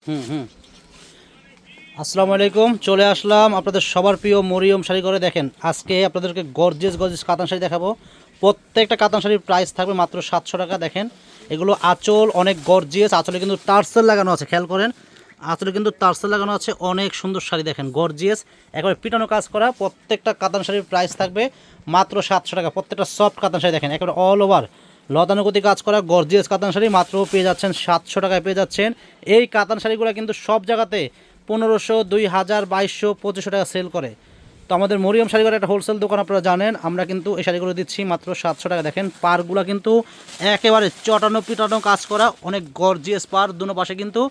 হুম হুম আসসালামু আলাইকুম, চলে আসলাম আপনাদের সবার প্রিয় মরিয়ম শাড়ি করে। দেখেন আজকে আপনাদেরকে গর্জিয়াস গর্জিয়াস কাতান শাড়ি দেখাবো। প্রত্যেকটা কাতান শাড়ির প্রাইস থাকবে মাত্র 700 টাকা। দেখেন এগুলো আঁচল অনেক গর্জিয়াস, আঁচলে কিন্তু টার্সেল লাগানো আছে, খেয়াল করেন আঁচলে কিন্তু টার্সেল লাগানো আছে। অনেক সুন্দর শাড়ি, দেখেন গর্জিয়াস একবারে পিটানো কাজ করা। প্রত্যেকটা কাতান শাড়ির প্রাইস থাকবে মাত্র 700 টাকা। প্রত্যেকটা সফট কাতান শাড়ি দেখেন একেবারে অল ওভার লতানুগতি কাজ করা গর্জিয়াস কাতান শাড়ি মাত্র পেয়ে যাচ্ছেন 700 টাকায় পেয়ে যাচ্ছেন। এই কাতান শাড়িগুলো কিন্তু সব জায়গাতে 1500, 2000, 2200, 2500 টাকা সেল করে। তো আমাদের মরিয়ম শাড়িঘরের একটা হোলসেল দোকান, আপনারা জানেন। আমরা কিন্তু এই শাড়িগুলো দিচ্ছি মাত্র 700 টাকা। দেখেন পারগুলো কিন্তু একেবারে চটানো পিটানো কাজ করা, অনেক গর্জিয়াস পার, দুনো পাশে কিন্তু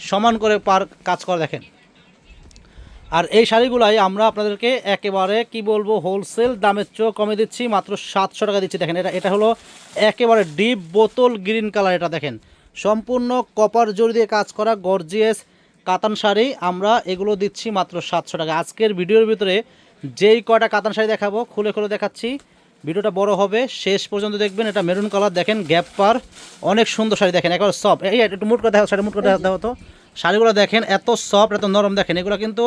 সমান করে পার কাজ করা। দেখেন আর এই শাড়িগুলাই আমরা আপনাদেরকে একেবারে কি বলবো হোলসেল দামের চেয়েও কমে দিচ্ছি, মাত্র 700 টাকা দিচ্ছি। দেখেন এটা হলো একেবারে ডিপ বোতল গ্রিন কালার। এটা দেখেন সম্পূর্ণ কপার জরি দিয়ে কাজ করা গর্জিয়াস কাতান শাড়ি। আমরা এগুলো দিচ্ছি মাত্র 700 টাকা। আজকের ভিডিওর ভিতরে যেই কয়টা কাতান শাড়ি দেখাবো খুলে খুলে দেখাচ্ছি, ভিডিওটা বড় হবে, শেষ পর্যন্ত দেখবেন। এটা মেরুন কালার, দেখেন গ্যাপ পার, অনেক সুন্দর শাড়ি। দেখেন একবার সফট, এই একটু মুট করে দেখা, শাড়ি মুট করে দেওয়া তো। শাড়িগুলো দেখেন এত সফট এত নরম। দেখেন এগুলো কিন্তু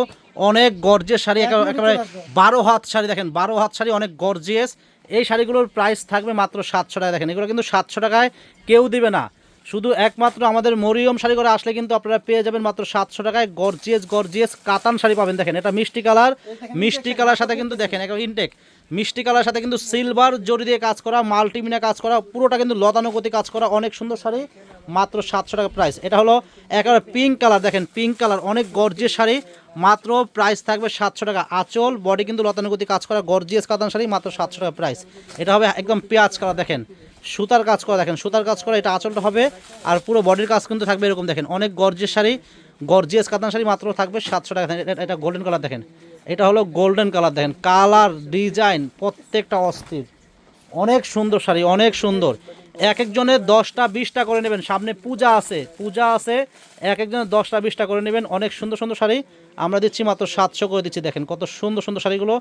অনেক গর্জিয়াস শাড়ি, একেবারে 12 হাত শাড়ি। দেখেন 12 হাত শাড়ি, অনেক গর্জিয়াস। এই শাড়িগুলোর প্রাইস থাকবে মাত্র 700 টাকা। দেখেন এগুলো কিন্তু 700 টাকায় কেউ দিবে না, শুধু একমাত্র আমাদের মরিয়ম শাড়ি করে আসলে কিন্তু আপনারা পেয়ে যাবেন মাত্র 700 টাকায় গর্জিয়াস গর্জিয়াস কাতান শাড়ি পাবেন। দেখেন এটা মিষ্টি কালার, মিষ্টি কালার সাথে কিন্তু দেখেন একেবারে ইনটেক মিষ্টি কালার সাথে কিন্তু সিলভার জরি দিয়ে কাজ করা, মাল্টিমিনা কাজ করা, পুরোটা কিন্তু লতানুগতি কাজ করা, অনেক সুন্দর শাড়ি মাত্র 700 টাকা প্রাইস। এটা হলো একেবারে পিঙ্ক কালার, দেখেন পিঙ্ক কালার, অনেক গর্জিয়াস শাড়ি, মাত্র প্রাইস থাকবে 700 টাকা। আঁচল বডি কিন্তু লতানুগতি কাজ করা গর্জিয়াস কাতান শাড়ি মাত্র 700 টাকা প্রাইস। এটা হবে একদম পেঁয়াজ কালার, দেখেন সুতার কাজ করা, দেখেন সুতার কাজ করা, এটা আঁচলটা হবে আর পুরো বডির কাজ কিন্তু থাকবে এরকম। দেখেন অনেক গর্জিয়াস শাড়ি, গর্জিয়াস কাতান শাড়ি মাত্র থাকবে 700 টাকা। এটা গোল্ডেন কালার, দেখেন এটা হলো গোল্ডেন কালার। দেখেন কালার ডিজাইন প্রত্যেকটা অস্থির, অনেক সুন্দর শাড়ি, অনেক সুন্দর। এক একজনের 10টা 20টা করে নেবেন, সামনে পূজা আছে, পূজা আছে, এক একজনের 10টা 20টা করে নেবেন। অনেক সুন্দর সুন্দর শাড়ি আমরা দিচ্ছি মাত্র 700 করে দিচ্ছি। দেখেন কত সুন্দর সুন্দর শাড়িগুলো,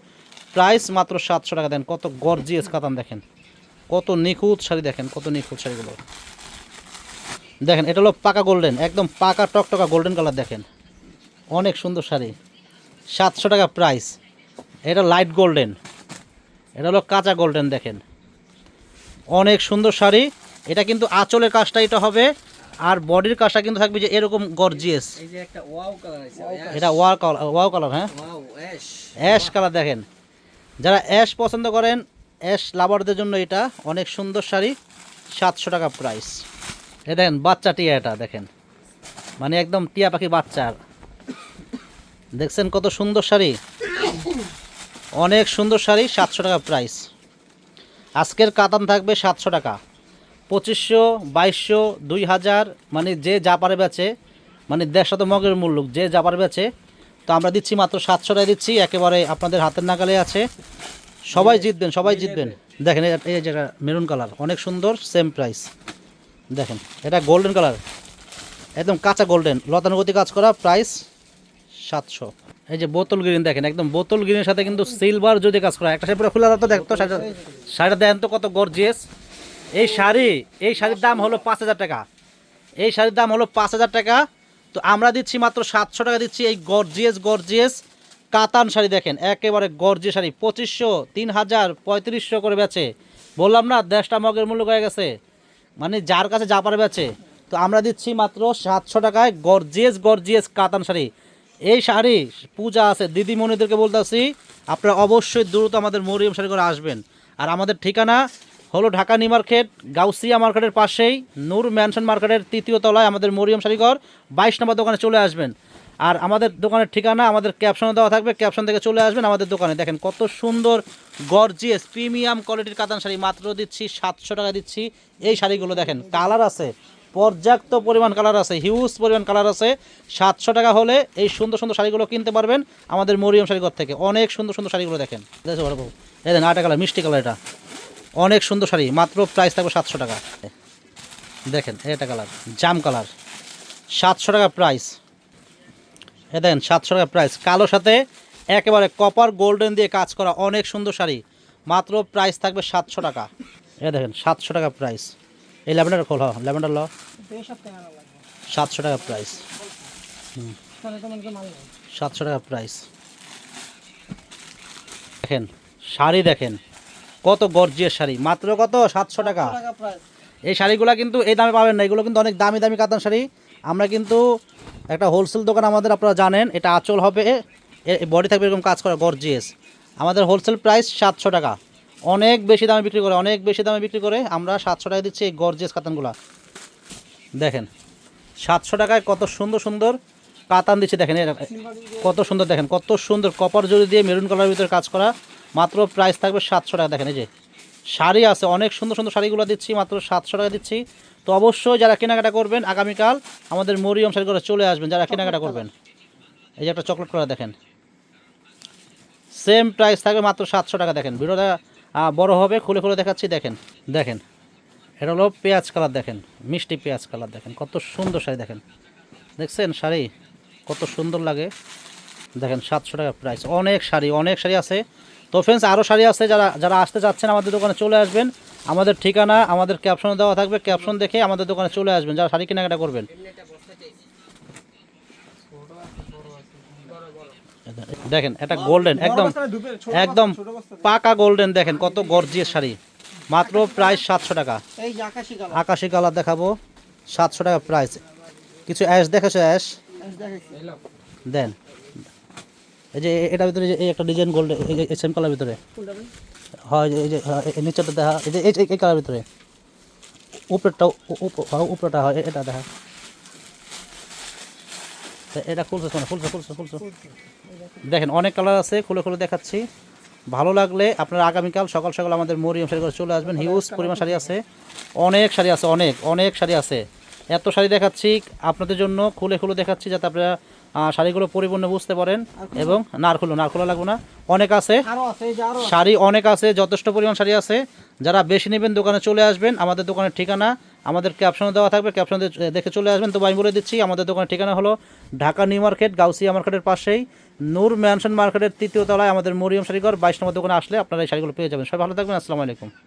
প্রাইস মাত্র 700 টাকা। দেন কত গর্জিয়াস কাতান, দেখেন কত নিখুঁত শাড়ি, দেখেন কত নিখুঁত শাড়িগুলো। দেখেন এটা হলো পাকা গোল্ডেন, একদম পাকা টকটকা গোল্ডেন কালার। দেখেন অনেক সুন্দর শাড়ি, 700 টাকা প্রাইস। এটা লাইট গোল্ডেন, এটা হলো কাঁচা গোল্ডেন। দেখেন অনেক সুন্দর শাড়ি। এটা কিন্তু আঁচলের কাজটা এটা হবে আর বডির কাজটা কিন্তু থাকবে যে এরকম গর্জিয়াস। এই যে একটা ওয়াও কালার আছে, এটা ওয়াও কালার, হ্যাঁ ওয়াও অ্যাশ। Ash colour. দেখেন যারা অ্যাশ পছন্দ করেন, অ্যাশ লাভারদের জন্য এটা অনেক সুন্দর শাড়ি, 700 টাকা প্রাইস। এ দেখেন বাচ্চা টিয়া, এটা দেখেন মানে একদম টিয়া পাখি বাচ্চার। দেখছেন কত সুন্দর শাড়ি, অনেক সুন্দর শাড়ি, 700 টাকা প্রাইস। আজকের কাতান থাকবে 700 টাকা, 2500, 2200, 2000, মানে যে যা পারে বেচে, মানে 150 মগের মূল্য যে যা পারে বেচে। তো আমরা দিচ্ছি মাত্র 700 টাকা দিচ্ছি, একেবারে আপনাদের হাতের নাগালে আছে। সবাই জিতবেন, সবাই জিতবেন। দেখেন এই যেটা মেরুন কালার, অনেক সুন্দর, সেম প্রাইস। দেখেন এটা গোল্ডেন কালার, একদম কাঁচা গোল্ডেন, লতানুগতি কাজ করা, প্রাইস 700। এই যে বোতল গ্রিন, দেখেন একদম বোতল গ্রিনের সাথে কিন্তু সিলভার যদি কাজ করা। একটা শাড়ি পুরো খোলা তো দেখতো, শাড়িটা দেন তো কত গর্জিয়াস। এই শাড়ির দাম হলো 5000 টাকা। এই শাড়ির দাম হলো 5000 টাকা। তো আমরা দিচ্ছি মাত্র 700 টাকা দিচ্ছি এই গর্জিয়াস গর্জিয়াস কাতান শাড়ি। দেখেন একেবারে গর্জিয়াস শাড়ি, 2500, 3000, 3500 করে বেচে। বললাম না 150টা মগের মূল্য হয়ে গেছে, মানে যার কাছে যা পারে বেচে। তো আমরা দিচ্ছি মাত্র 700 টাকায় গর্জিয়াস গর্জিয়াস কাতান শাড়ি। এই শাড়ি পূজা আছে, দিদিমণিদেরকে বলতেছি আপনারা অবশ্যই দ্রুত আমাদের মরিয়ম শাড়ি করে আসবেন। আর আমাদের ঠিকানা হলো ঢাকা নিউ মার্কেট, গাউসিয়া মার্কেটের পাশেই নূর ম্যানশন মার্কেটের 3য় তলায় আমাদের মরিয়ম শাড়িঘর, 22 নম্বর দোকানে চলে আসবেন। আর আমাদের দোকানের ঠিকানা আমাদের ক্যাপশনে দেওয়া থাকবে, ক্যাপশন থেকে চলে আসবেন আমাদের দোকানে। দেখেন কত সুন্দর গর্জিয়াস প্রিমিয়াম কোয়ালিটির কাতান শাড়ি মাত্র দিচ্ছি 700 টাকা দিচ্ছি। এই শাড়িগুলো দেখেন কালার আছে, পর্যাপ্ত পরিমাণ কালার আছে, হিউজ পরিমাণ কালার আছে। 700 টাকা হলে এই সুন্দর সুন্দর শাড়িগুলো কিনতে পারবেন আমাদের মরিয়ম শাড়িঘর থেকে। অনেক সুন্দর সুন্দর শাড়িগুলো দেখেন, এই দেন আটা কালার, মিষ্টি কালার, এটা অনেক সুন্দর শাড়ি, মাত্র প্রাইস থাকবে 700 টাকা। দেখেন এটা কালার জাম কালার, 700 টাকা প্রাইস। এ দেখেন 700 টাকা প্রাইস, কালো সাথে একেবারে কপার গোল্ডেন দিয়ে কাজ করা, অনেক সুন্দর শাড়ি, মাত্র প্রাইস থাকবে 700 টাকা। এ দেখেন 700 টাকা প্রাইস। এই ল্যাভেন্ডার খোল, ল্যাভেন্ডার ল 700 টাকা প্রাইস। 700 টাকা প্রাইস। দেখেন শাড়ি দেখেন কত গর্জিয়াস শাড়ি, মাত্র কত 700 টাকা। এই শাড়িগুলো কিন্তু এই দামে পাবেন না, এগুলো কিন্তু অনেক দামি দামি কাতান শাড়ি। আমরা কিন্তু একটা হোলসেল দোকান আমাদের, আপনারা জানেন। এটা আঁচল হবে, বডি থাকবে এরকম কাজ করা গর্জিয়াস। আমাদের হোলসেল প্রাইস 700 টাকা। অনেক বেশি দামে বিক্রি করে, অনেক বেশি দামে বিক্রি করে। আমরা 700 টাকা দিচ্ছি এই গর্জিয়াস কাতানগুলো। দেখেন 700 টাকায় কত সুন্দর সুন্দর কাতান দিচ্ছে। দেখেন কত সুন্দর, দেখেন কত সুন্দর কপার জড়ি দিয়ে মেরুন কালারের ভিতরে কাজ করা। মাত্র প্রাইস থাকবে 700 টাকা। দেখেন এই যে শাড়ি আছে, অনেক সুন্দর সুন্দর শাড়িগুলো দিচ্ছি, মাত্র 700 টাকা দিচ্ছি। তো অবশ্যই যারা কেনাকাটা করবেন আগামীকাল আমাদের মরিয়ম শাড়ি করে চলে আসবেন, যারা কেনাকাটা করবেন। এই যে একটা চকলেট কালার দেখেন, সেম প্রাইস থাকবে মাত্র 700 টাকা। দেখেন ভিডিওটা বড় হবে, খুলে খুলে দেখাচ্ছি। দেখেন দেখেন এটা হলো পেঁয়াজ কালার, দেখেন মিষ্টি পেঁয়াজ কালার। দেখেন কত সুন্দর শাড়ি, দেখেন দেখছেন শাড়ি কত সুন্দর লাগে। দেখেন 700 টাকা প্রাইস। অনেক শাড়ি, অনেক শাড়ি আছে। তো ফ্রেন্ডস আরও শাড়ি আছে, যারা যারা আসতে চাচ্ছেন আমাদের দোকানে চলে আসবেন। আমাদের ঠিকানা আমাদের ক্যাপশনে দেওয়া থাকবে, ক্যাপশন দেখে আমাদের দোকানে চলে আসবেন যারা শাড়ি কেনাকাটা করবেন। দেখেন এটা গোল্ডেন, একদম একদম পাকা গোল্ডেন। দেখেন কত গর্জিয়াস শাড়ি, মাত্র প্রাইস 700 টাকা। আকাশি কালার দেখাবো, 700 টাকা প্রাইস। কিছু অ্যাশ দেখেছো? অ্যাশ দেন। এই যে এটার ভিতরে এই একটা ডিজাইন গোল্ড, এই সেম কালার ভিতরে হয়। এই যে নিচেরটা দেখা, এই যে এই কালার ভিতরে উপরটা হয়, এটা দেখা। এটা খুলছে, খুলছে। দেখেন অনেক কালার আছে, খুলে খুলে দেখাচ্ছি। ভালো লাগলে আপনারা আগামীকাল সকাল সকাল আমাদের মরিয়ম শাড়ি করে চলে আসবেন। হিউজ পরিমাণ শাড়ি আছে, অনেক শাড়ি আছে, অনেক অনেক শাড়ি আছে। এত শাড়ি দেখাচ্ছি আপনাদের জন্য, খুলে খুলে দেখাচ্ছি যাতে আপনারা শাড়িগুলো পরিপূর্ণ বুঝতে পারেন। এবং না খোলা লাগবে না, অনেক আছে শাড়ি, অনেক আছে, যথেষ্ট পরিমাণ শাড়ি আছে। যারা বেশি নেবেন দোকানে চলে আসবেন। আমাদের দোকানের ঠিকানা আমাদের ক্যাপশনে দেওয়া থাকবে, ক্যাপশনে দেখে চলে আসবেন। তো আমি বলে দিচ্ছি আমাদের দোকানের ঠিকানা হলো ঢাকা নিউ মার্কেট, গাউসিয়া মার্কেটের পাশেই নূর ম্যানশন মার্কেটের 3য় তলায় আমাদের মরিয়ম শাড়িঘর 22 নম্বর দোকানে আসলে আপনারা এই শাড়িগুলো পেয়ে যাবেন। সবাই ভালো থাকবেন, আসসালামু আলাইকুম।